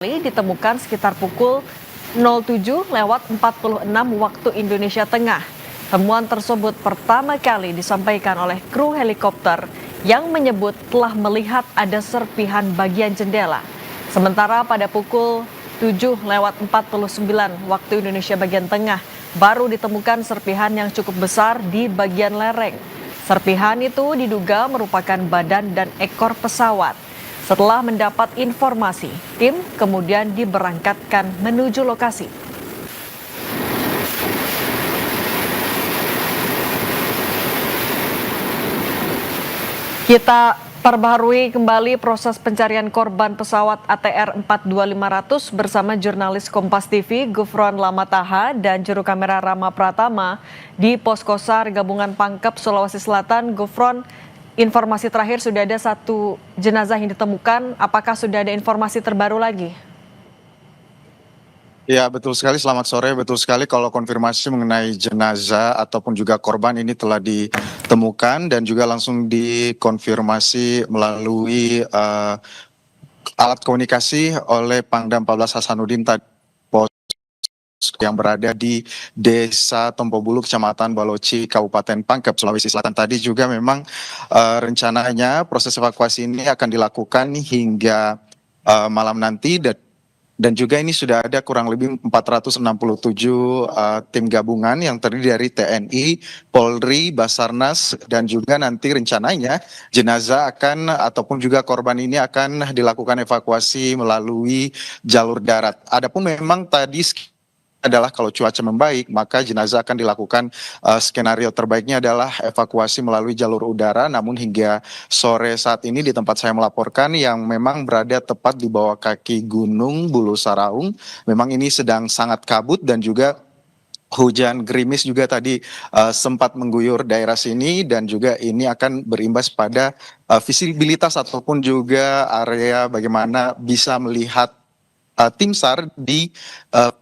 ditemukan sekitar pukul 07.46 waktu Indonesia Tengah. Temuan tersebut pertama kali disampaikan oleh kru helikopter yang menyebut telah melihat ada serpihan bagian jendela. Sementara pada pukul 7.49 waktu Indonesia bagian tengah baru ditemukan serpihan yang cukup besar di bagian lereng. Serpihan itu diduga merupakan badan dan ekor pesawat. Setelah mendapat informasi, tim kemudian diberangkatkan menuju lokasi. Kita perbaharui kembali proses pencarian korban pesawat ATR 42500 bersama jurnalis Kompas TV Gufron Lamataha dan juru kamera Rama Pratama di Posko SAR Gabungan Pangkep Sulawesi Selatan. Gufron, informasi terakhir sudah ada satu jenazah yang ditemukan. Apakah sudah ada informasi terbaru lagi? Ya, betul sekali. Selamat sore. Betul sekali kalau konfirmasi mengenai jenazah ataupun juga korban ini telah ditemukan dan juga langsung dikonfirmasi melalui alat komunikasi oleh Pangdam 14 Hasanuddin tadi yang berada di Desa Tompobulu, Kecamatan Baloci, Kabupaten Pangkep, Sulawesi Selatan. Tadi juga memang rencananya proses evakuasi ini akan dilakukan hingga malam nanti dan juga ini sudah ada kurang lebih 467 tim gabungan yang terdiri dari TNI, Polri, Basarnas, dan juga nanti rencananya jenazah akan ataupun juga korban ini akan dilakukan evakuasi melalui jalur darat. Adapun memang tadi adalah kalau cuaca membaik maka jenazah akan dilakukan skenario terbaiknya adalah evakuasi melalui jalur udara, namun hingga sore saat ini di tempat saya melaporkan yang memang berada tepat di bawah kaki Gunung Bulu Saraung, memang ini sedang sangat kabut dan juga hujan gerimis juga tadi sempat mengguyur daerah sini dan juga ini akan berimbas pada visibilitas ataupun juga area bagaimana bisa melihat tim SAR di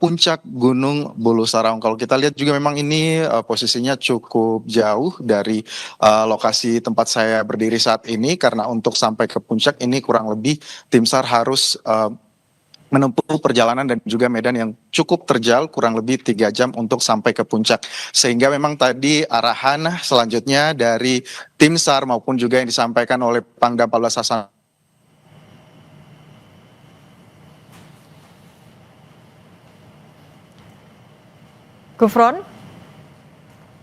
puncak Gunung Bulu Saraung. Kalau kita lihat juga memang ini posisinya cukup jauh dari lokasi tempat saya berdiri saat ini karena untuk sampai ke puncak ini kurang lebih tim SAR harus menempuh perjalanan dan juga medan yang cukup terjal kurang lebih 3 jam untuk sampai ke puncak. Sehingga memang tadi arahan selanjutnya dari tim SAR maupun juga yang disampaikan oleh Pangdam 14 Hasan Gufron?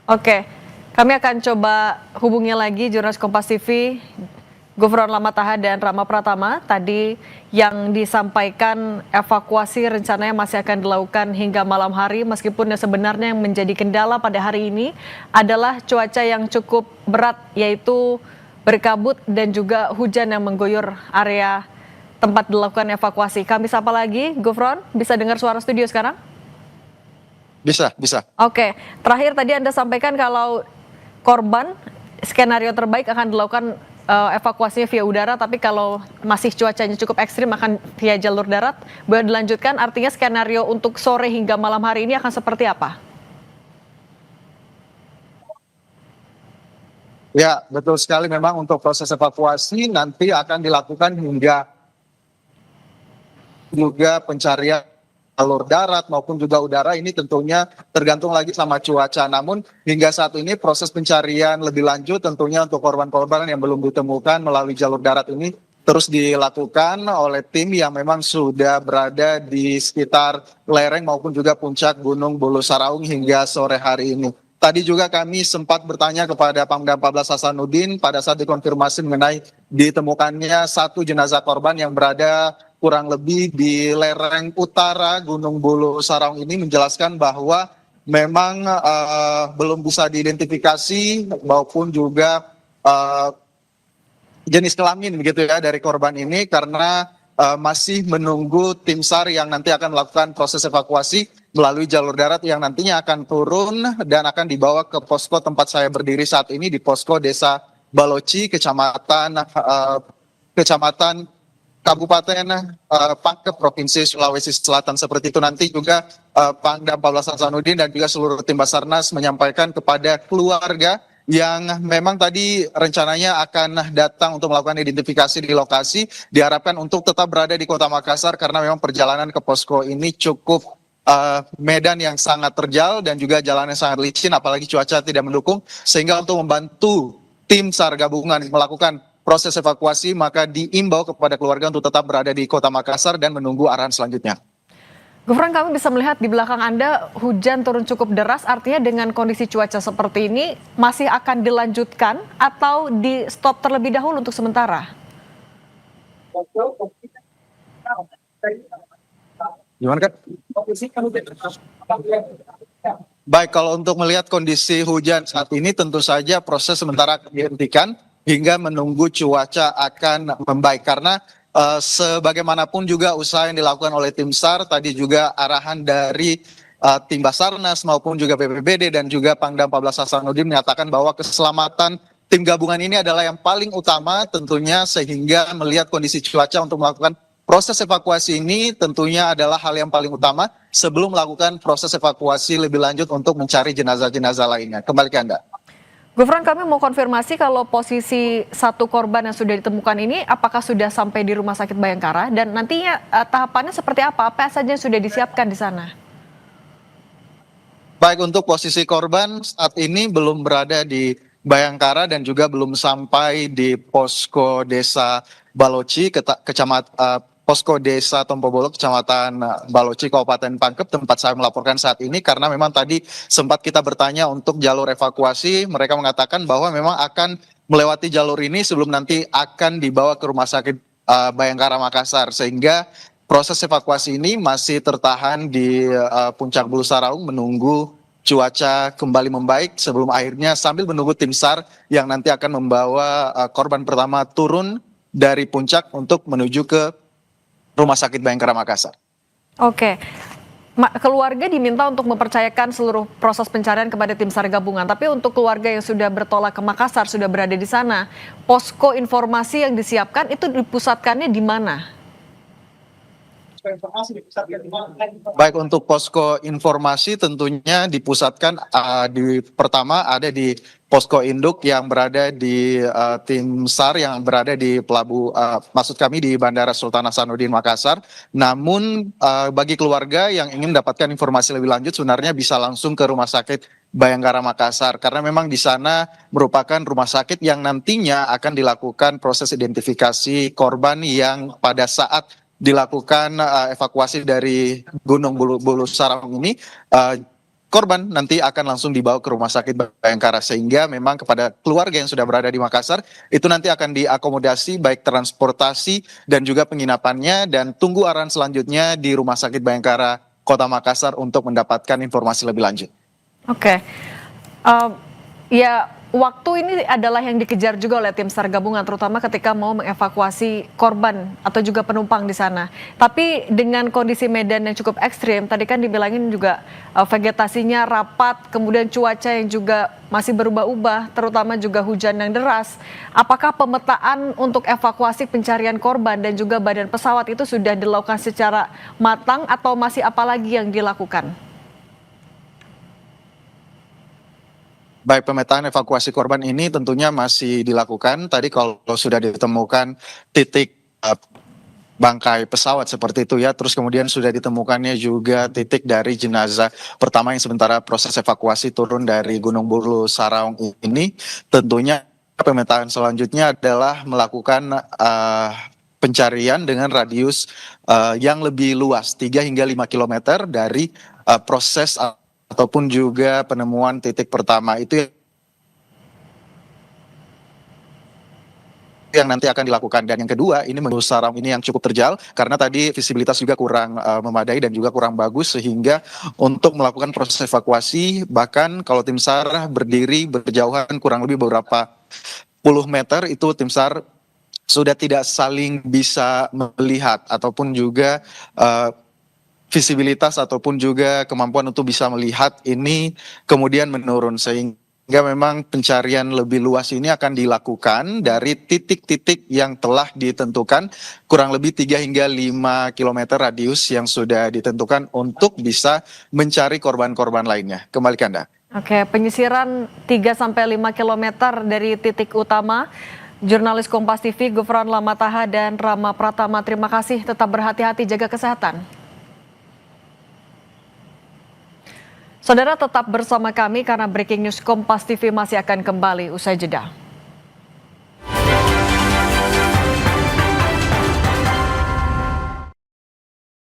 Oke, kami akan coba hubungi lagi jurnalis Kompas TV, Gufron Lamataha dan Rama Pratama. Tadi yang disampaikan evakuasi rencananya masih akan dilakukan hingga malam hari, meskipun sebenarnya yang menjadi kendala pada hari ini adalah cuaca yang cukup berat, yaitu berkabut dan juga hujan yang mengguyur area tempat dilakukan evakuasi. Kami sapa lagi, Gufron, bisa dengar suara studio sekarang? Bisa. Oke, terakhir tadi Anda sampaikan kalau korban skenario terbaik akan dilakukan evakuasinya via udara, tapi kalau masih cuacanya cukup ekstrim akan via jalur darat. Boleh dilanjutkan, artinya skenario untuk sore hingga malam hari ini akan seperti apa? Ya, betul sekali memang untuk proses evakuasi nanti akan dilakukan hingga juga pencarian jalur darat maupun juga udara ini tentunya tergantung lagi sama cuaca. Namun hingga saat ini proses pencarian lebih lanjut tentunya untuk korban-korban yang belum ditemukan melalui jalur darat ini terus dilakukan oleh tim yang memang sudah berada di sekitar lereng maupun juga puncak Gunung Bulu Saraung hingga sore hari ini. Tadi juga kami sempat bertanya kepada Pangdam 14 Hasanuddin pada saat dikonfirmasi mengenai ditemukannya satu jenazah korban yang berada kurang lebih di lereng utara Gunung Bulu Saraung ini, menjelaskan bahwa memang belum bisa diidentifikasi maupun juga jenis kelamin begitu ya dari korban ini karena masih menunggu tim SAR yang nanti akan melakukan proses evakuasi melalui jalur darat yang nantinya akan turun dan akan dibawa ke posko tempat saya berdiri saat ini di posko Desa Baloci, Kecamatan Kabupaten Pangkep, Provinsi Sulawesi Selatan. Seperti itu nanti juga Pangdam 14 Hasanuddin dan juga seluruh tim Basarnas menyampaikan kepada keluarga yang memang tadi rencananya akan datang untuk melakukan identifikasi di lokasi diharapkan untuk tetap berada di Kota Makassar karena memang perjalanan ke posko ini cukup medan yang sangat terjal dan juga jalannya sangat licin apalagi cuaca tidak mendukung sehingga untuk membantu tim SAR gabungan melakukan proses evakuasi maka diimbau kepada keluarga untuk tetap berada di Kota Makassar dan menunggu arahan selanjutnya. Gufron, kami bisa melihat di belakang Anda hujan turun cukup deras, artinya dengan kondisi cuaca seperti ini masih akan dilanjutkan atau di stop terlebih dahulu untuk sementara? Gimana kan? Baik, kalau untuk melihat kondisi hujan saat ini tentu saja proses sementara akan dihentikan hingga menunggu cuaca akan membaik karena sebagaimanapun juga usaha yang dilakukan oleh tim SAR tadi juga arahan dari tim Basarnas maupun juga BPBD dan juga Pangdam 14 Hasanuddin menyatakan bahwa keselamatan tim gabungan ini adalah yang paling utama tentunya sehingga melihat kondisi cuaca untuk melakukan proses evakuasi ini tentunya adalah hal yang paling utama sebelum melakukan proses evakuasi lebih lanjut untuk mencari jenazah-jenazah lainnya. Kembali ke Anda. Gufron, kami mau konfirmasi kalau posisi satu korban yang sudah ditemukan ini apakah sudah sampai di Rumah Sakit Bayangkara dan nantinya tahapannya seperti apa? Apa saja yang sudah disiapkan di sana? Baik, untuk posisi korban saat ini belum berada di Bayangkara dan juga belum sampai di posko desa Baloci, posko desa Tompobolo, kecamatan Baloci, Kabupaten Pangkep, tempat saya melaporkan saat ini karena memang tadi sempat kita bertanya untuk jalur evakuasi, mereka mengatakan bahwa memang akan melewati jalur ini sebelum nanti akan dibawa ke Rumah Sakit Bayangkara Makassar sehingga proses evakuasi ini masih tertahan di Puncak Bulu Saraung menunggu cuaca kembali membaik sebelum akhirnya sambil menunggu tim SAR yang nanti akan membawa korban pertama turun dari puncak untuk menuju ke Rumah Sakit Bayangkara Makassar. Oke. Keluarga diminta untuk mempercayakan seluruh proses pencarian kepada tim SAR gabungan. Tapi untuk keluarga yang sudah bertolak ke Makassar, sudah berada di sana, posko informasi yang disiapkan itu dipusatkannya di mana? Baik, untuk posko informasi tentunya dipusatkan pertama ada di posko induk yang berada di tim SAR yang berada di maksud kami di Bandara Sultan Hasanuddin Makassar. Namun bagi keluarga yang ingin mendapatkan informasi lebih lanjut sebenarnya bisa langsung ke Rumah Sakit Bayangkara Makassar karena memang di sana merupakan rumah sakit yang nantinya akan dilakukan proses identifikasi korban yang pada saat dilakukan evakuasi dari Gunung Bulu Saraung ini, korban nanti akan langsung dibawa ke Rumah Sakit Bayangkara sehingga memang kepada keluarga yang sudah berada di Makassar itu nanti akan diakomodasi baik transportasi dan juga penginapannya dan tunggu arahan selanjutnya di Rumah Sakit Bayangkara Kota Makassar untuk mendapatkan informasi lebih lanjut. Oke. Ya, waktu ini adalah yang dikejar juga oleh tim SAR gabungan, terutama ketika mau mengevakuasi korban atau juga penumpang di sana. Tapi dengan kondisi medan yang cukup ekstrim, tadi kan dibilangin juga vegetasinya rapat, kemudian cuaca yang juga masih berubah-ubah, terutama juga hujan yang deras. Apakah pemetaan untuk evakuasi pencarian korban dan juga badan pesawat itu sudah dilakukan secara matang atau masih apa lagi yang dilakukan? Baik, pemetaan evakuasi korban ini tentunya masih dilakukan. Tadi kalau sudah ditemukan titik bangkai pesawat seperti itu ya, terus kemudian sudah ditemukannya juga titik dari jenazah pertama yang sementara proses evakuasi turun dari Gunung Bulu Saraung ini, tentunya pemetaan selanjutnya adalah melakukan pencarian dengan radius yang lebih luas 3 hingga 5 km dari proses ataupun juga penemuan titik pertama itu yang nanti akan dilakukan. Dan yang kedua ini menurut Saraung ini yang cukup terjal karena tadi visibilitas juga kurang memadai dan juga kurang bagus sehingga untuk melakukan proses evakuasi bahkan kalau tim SAR berdiri berjauhan kurang lebih beberapa puluh meter itu tim SAR sudah tidak saling bisa melihat ataupun juga visibilitas ataupun juga kemampuan untuk bisa melihat ini kemudian menurun sehingga Hingga memang pencarian lebih luas ini akan dilakukan dari titik-titik yang telah ditentukan kurang lebih 3 hingga 5 kilometer radius yang sudah ditentukan untuk bisa mencari korban-korban lainnya. Kembali ke Anda. Oke, penyisiran 3-5 kilometer dari titik utama. Jurnalis Kompas TV, Gufron Lamataha dan Rama Pratama, terima kasih. Tetap berhati-hati, jaga kesehatan. Saudara tetap bersama kami karena Breaking News Kompas TV masih akan kembali usai jeda.